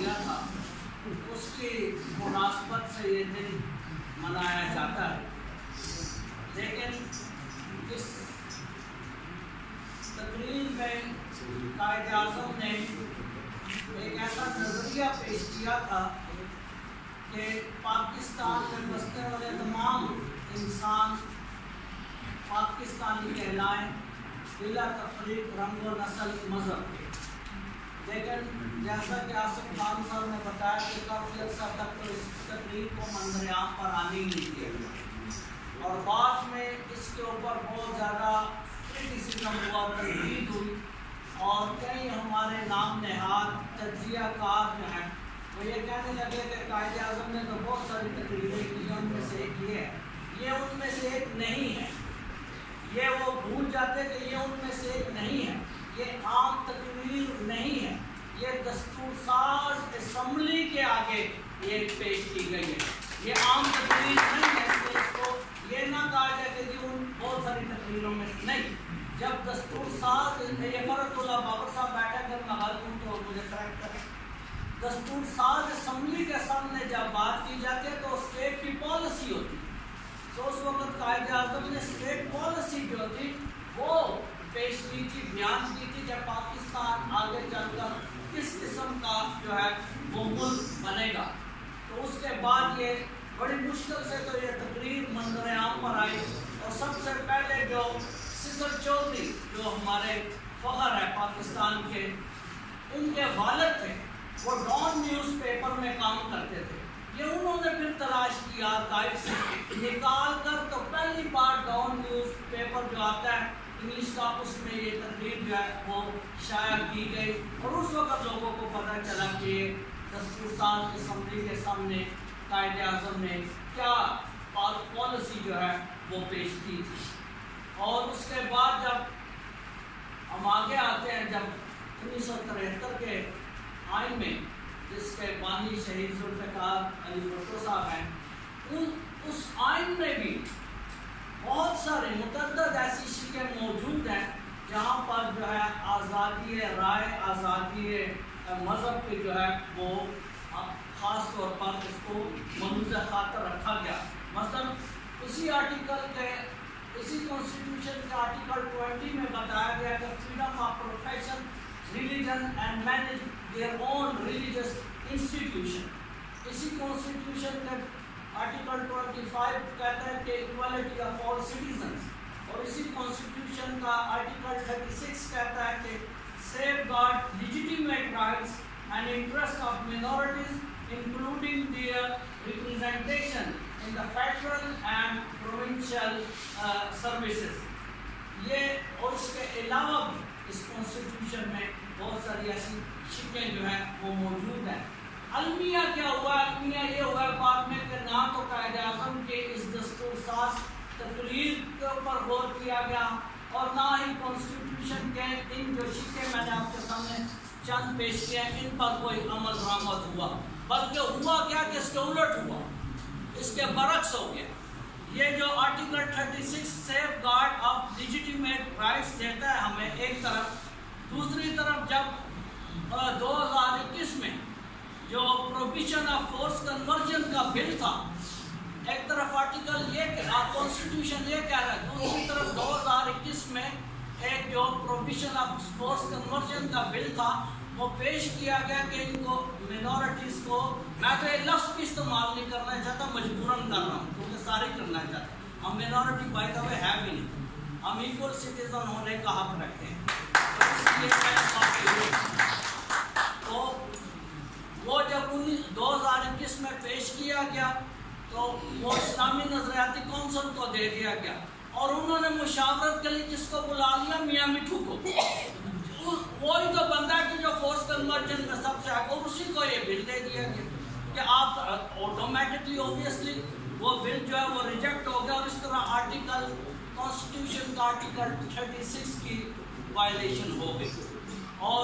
کیا تھا اس کی مناسبت سے یہ دن منایا جاتا ہے، لیکن اس تقریر میں قائد اعظم نے ایک ایسا نظریہ پیش کیا تھا کہ پاکستان میں بسنے والے تمام انسان پاکستانی کہلائیں بلا تفریق رنگ و نسل مذہب کے، لیکن جیسا کہ آصف خان صاحب نے بتایا کہ کافی عرصہ تک تو اس تقریر کو منظر عام پر آنے ہی نہیں دیا گیا، اور بعد میں اس کے اوپر بہت زیادہ کرٹیسزم ہوا، تنقید ہوئی، اور کئی ہمارے نام نہاد تجزیہ کار جو ہیں وہ یہ کہنے لگے کہ قائد اعظم نے تو بہت ساری تقریریں کی، ان میں سے ایک یہ ہے، یہ ان میں سے ایک نہیں ہے، یہ وہ بھول جاتے کہ یہ ان میں سے ایک نہیں ہے، یہ عام تقریر نہیں ہے، یہ دستور ساز اسمبلی کے آگے یہ پیش کی گئی ہے، یہ عام تقریر نہیں ہے، اس کو یہ نہ کہا جائے کہ یہ ان بہت ساری تقریروں میں نہیں۔ جب دستور ساز یہ فرت اللہ بابر صاحب بیٹھا کر میں غلط ہوں تو مجھے کریکٹ کریں، دستور ساز اسمبلی کے سامنے جب بات کی جاتی ہے تو اسٹیٹ کی پالیسی ہوتی ہے، تو اس وقت قائد اعظم نے اسٹیٹ پالیسی جو تھی وہ پیش کی تھی، بیان کی تھی، جب پاکستان آگے چل کر کس قسم کا جو ہے وہ ملک بنے گا، تو اس کے بعد یہ بڑی مشکل سے تو یہ تقریر منظر عام پر آئی، اور سب سے پہلے جو سسر چودھری جو ہمارے فخر ہے پاکستان کے، ان کے والد تھے، وہ ڈان نیوز پیپر میں کام کرتے تھے، یہ انہوں نے پھر تلاش کیا آرکائیو سے نکال کر، تو پہلی بار ڈان نیوز پیپر جو آتا ہے انگلش کا، اس میں یہ تقریر جو ہے وہ شائع کی گئی، اور اس وقت لوگوں کو پتہ چلا کہ دستور ساز اسمبلی کے سامنے قائد اعظم نے کیا پالیسی جو ہے وہ پیش کی تھی۔ اور اس کے بعد جب ہم آگے آتے ہیں، جب 1973 کے آئین میں جس کے بانی شہید ذوالفقار علی بھٹو صاحب ہیں، اس آئین میں بھی بہت سارے متعدد ایسی شکیں موجود ہیں جہاں پر جو ہے آزادی رائے، آزادی مذہب کی جو ہے وہ خاص طور پر اس کو ملحوظ خاطر رکھا گیا۔ مثلا اسی آرٹیکل کے، اسی کانسٹیٹیوشن کے آرٹیکل 20 میں بتایا گیا کہ freedom of profession, religion and manage their own religious institution. اسی کانسٹیٹیوشن کے آرٹیکل 25 کہتا ہے کہ ایکوالٹی آف آل سٹیزنز، اور اسی کانسٹیٹیوشن کا آرٹیکل 36 کہتا ہے کہ safeguard legitimate rights and interest of minorities including their representation in the federal and provincial services۔ یہ اور اس کے علاوہ بھی اس کانسٹیٹیوشن میں بہت ساری ایسی شکیں جو ہیں وہ موجود ہیں۔ المیہ کیا ہوا؟ المیہ یہ ہوا بعد میں کہ نہ تو قائد اعظم کے اس دستور ساز تقریر کے اوپر غور کیا گیا، اور نہ ہی کانسٹیٹیوشن کے ان جو شکیں میں نے آپ کے سامنے چند پیش کیا ان پر کوئی عمل درآمد ہوا، بلکہ ہوا کیا کہ اس کے الٹ ہوا، اس کے برعکس ہو گیا۔ یہ جو article 36 safeguard of legitimate rights دیتا ہے ہمیں ایک طرف، دوسری طرف جب 2021 میں جو پروویژن آف فورس کنورژن کا بل تھا، ایک طرف آرٹیکل یہ کہ کانسٹیٹیوشن یہ کہہ رہا ہے، دوسری طرف 2021 میں ایک جو پروویژن آف فورس کنورژن کا بل تھا وہ پیش کیا گیا کہ ان کو منورٹیز کو، میں تو یہ لفظ بھی استعمال نہیں کرنا چاہتا، مجبوراً کر رہا ہوں کیونکہ سارے کرنا چاہتے ہیں، ہم منورٹی بائی دا وے ہے بھی نہیں، ہم ایکول سٹیزن ہونے کا حق رکھتے ہیں، تو وہ جب 2021 میں پیش کیا گیا تو وہ اسلامی نظریاتی کونسل کو دے دیا گیا، اور انہوں نے مشاورت کے لیے کس کو بلا لیا؟ میاں مٹھو کو، وہی تو بندہ کہ جو فورس کنورژن میں سب سے آگے، اور اسی کو یہ بل دے دیا گیا کہ آپ آٹومیٹکلی اوبیسلی وہ بل جو ہے وہ ریجیکٹ ہو گیا، اور اس طرح آرٹیکل کانسٹیٹیوشن کا آرٹیکل 36 کی وائلیشن ہو گئی۔ اور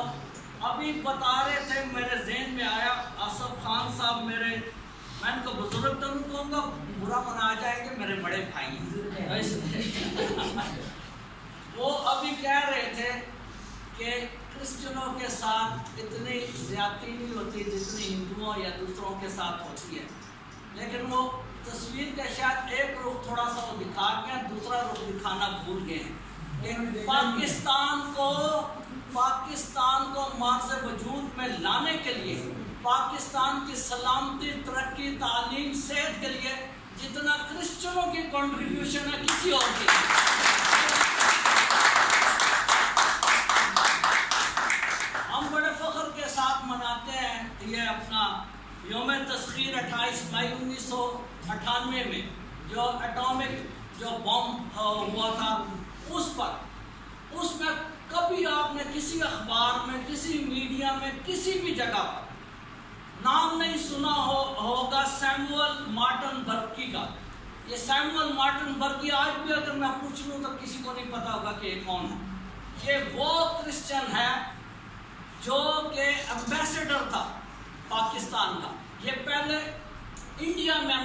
ابھی بتا رہے تھے، میرے ذہن میں آیا، آصف خان صاحب میرے، میں ان کو بزرگ تو نہیں کہوں گا، برا منا جائے کہ میرے بڑے بھائی ہیں، وہ ابھی کہہ رہے تھے کہ کرسچنوں کے ساتھ اتنی زیادتی نہیں ہوتی جتنی ہندوؤں یا دوسروں کے ساتھ ہوتی ہے، لیکن وہ تصویر کا شاید ایک رخ تھوڑا سا وہ دکھا گیا، دوسرا رخ دکھانا بھول گئے ہیں۔ پاکستان کو مارز وجود میں لانے کے لیے، پاکستان کی سلامتی، ترقی، تعلیم، صحت کے لیے جتنا کرسچنوں کی کنٹریبیوشن ہے کسی اور کی، ہم بڑے فخر کے ساتھ مناتے ہیں یہ اپنا یوم تسخیر 28 مئی 1998 میں جو اٹامک جو بم ہوا تھا، اس میں کبھی آپ نے کسی اخبار میں، کسی میڈیا میں، کسی بھی جگہ پر نام نہیں سنا ہوگا سیموئل مارٹن برکی کا۔ یہ سیموئل مارٹن برکی آج بھی اگر میں پوچھ لوں تو کسی کو نہیں پتا ہوگا کہ یہ کون ہے۔ یہ وہ کرسچن ہے جو کہ ایمبیسڈر تھا پاکستان کا، یہ پہلے انڈیا میں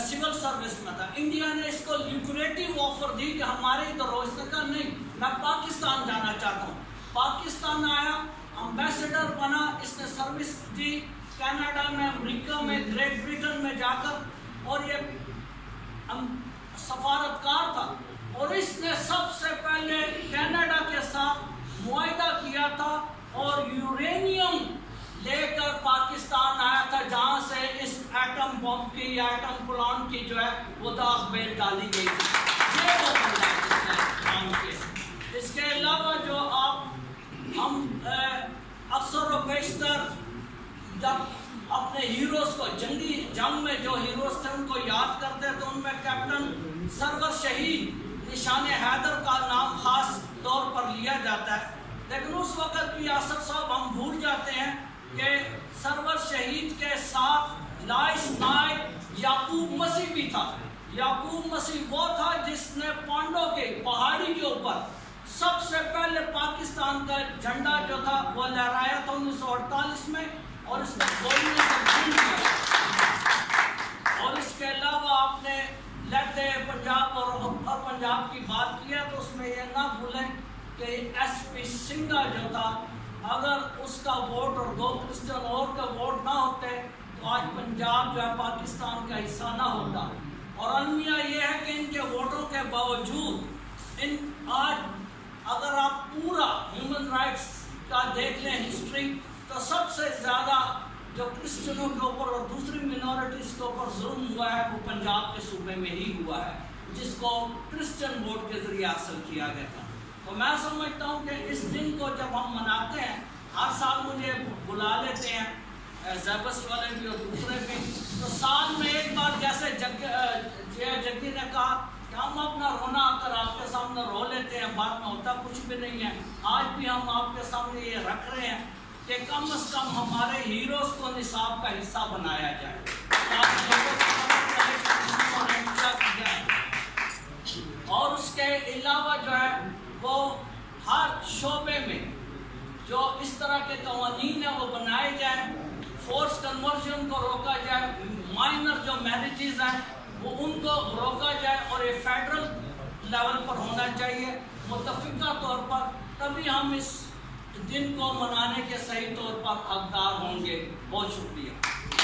سول سروس میں تھا، انڈیا نے اس کو لیبریٹو آفر دی کہ ہمارے ادھر ہو، اس نے کہا نہیں میں پاکستان جانا چاہتا ہوں، پاکستان آیا، ایمبیسڈر بنا، اس نے سروس دی کینیڈا میں، امریکہ میں، گریٹ برٹن میں جا کر، اور یہ سفارتکار تھا، اور اس نے سب سے پہلے کینیڈا کے ساتھ معاہدہ کیا تھا اور یورینیم لے کر پاکستان آیا تھا، جہاں سے اس ایٹم بم کی یا ایٹم پلانٹ کی جو ہے وہ داغ بیل ڈالی گئی تھی۔ یہ وہ بندہ ہے جس نے کام کیا۔ اس کے علاوہ جو ہم اکثر و بیشتر جب اپنے ہیروز کو جنگ میں جو ہیروز تھے ان کو یاد کرتے ہیں تو ان میں کیپٹن سرور شہید نشان حیدر کا نام خاص طور پر لیا جاتا ہے، لیکن اس وقت بھی آصف صاحب ہم بھول جاتے ہیں کہ سرور شہید کے ساتھ لائس نائٹ یعقوب مسیح بھی تھا۔ یعقوب مسیح وہ تھا جس نے پانڈو کے پہاڑی کے اوپر سب سے پہلے پاکستان کا جھنڈا جو تھا وہ لہرایا تھا 1948 میں، اور اس نے گولیوں سے بھون کیا۔ اور اس کے علاوہ آپ نے لہتے پنجاب اور پنجاب کی بات کیا تو اس میں یہ نہ بھولیں کہ ایس پی سنگھا جو تھا، اگر اس کا ووٹ اور 2 کرسچن اور کا ووٹ نہ ہوتے تو آج پنجاب جو ہے پاکستان کا حصہ نہ ہوتا۔ اور المیہ یہ ہے کہ ان کے ووٹوں کے باوجود آج اگر آپ پورا ہیومن رائٹس کا دیکھ لیں ہسٹری تو سب سے زیادہ جو کرسچنوں کے اوپر اور دوسری مینورٹیز کے اوپر ظلم ہوا ہے وہ پنجاب کے صوبے میں ہی ہوا ہے، جس کو کرسچن ووٹ کے ذریعے حاصل کیا گیا تھا۔ تو میں سمجھتا ہوں کہ اس دن کو جب ہم مناتے ہیں، ہر سال مجھے بلا لیتے ہیں زیبس والے بھی اور دوسرے بھی، تو سال میں ایک بار جیسے جگی نے کہا کہ ہم اپنا رونا آ کر آپ کے سامنے رو لیتے ہیں، بعد میں ہوتا کچھ بھی نہیں ہے۔ آج بھی ہم آپ کے سامنے یہ رکھ رہے ہیں کہ کم از کم ہمارے ہیروز کو نصاب کا حصہ بنایا جائے، اور اس کے علاوہ جو ہے وہ ہر شعبے میں جو اس طرح کے قوانین ہیں وہ بنائے جائیں، فورس کنورژن کو روکا جائے، مائنر جو میرجز ہیں وہ ان کو روکا جائے، اور یہ فیڈرل لیول پر ہونا چاہیے متفقہ طور پر، تبھی ہم اس دن کو منانے کے صحیح طور پر حقدار ہوں گے۔ بہت شکریہ۔